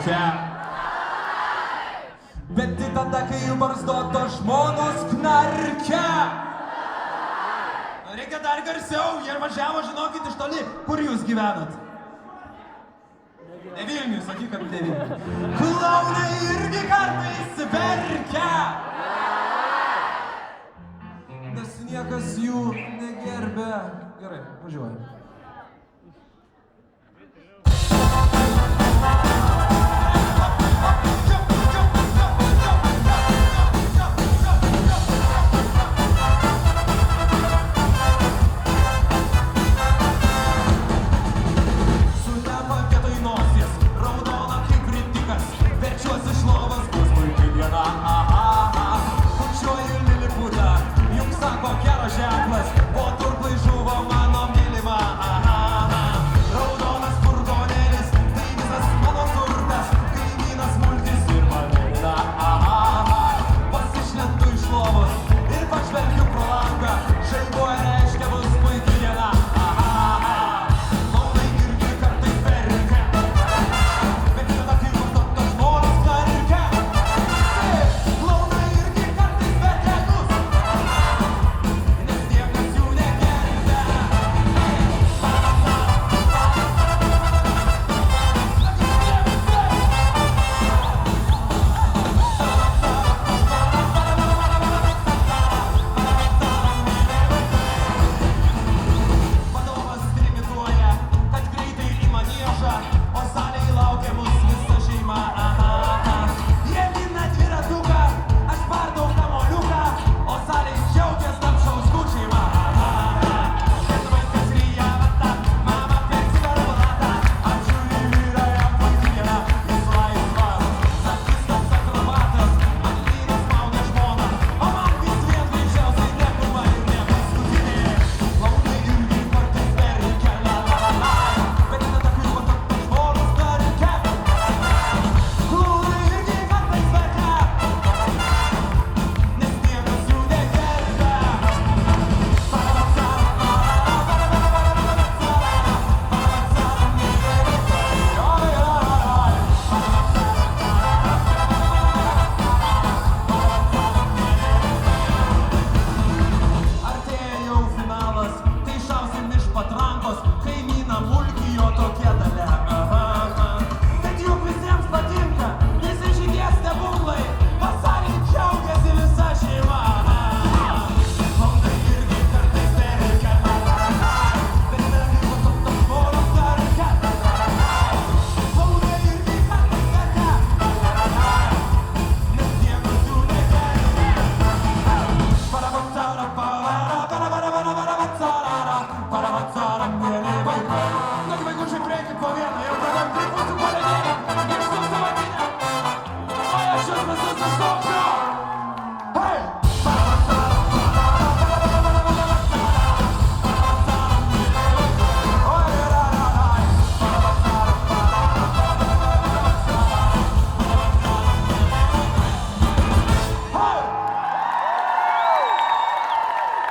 verkia. Bet tai tada, kai jų barzdoto žmonos knarkia. Reikia dar garsiau, jie važiavo, žinokit, iš toli. Kur jūs gyvenat? Ne Vilniui, sakyk, kad ne Vilniui. Klaunai irgi kartais verkia. Nes niekas jų negerbė. Gerai, važiuojam. Just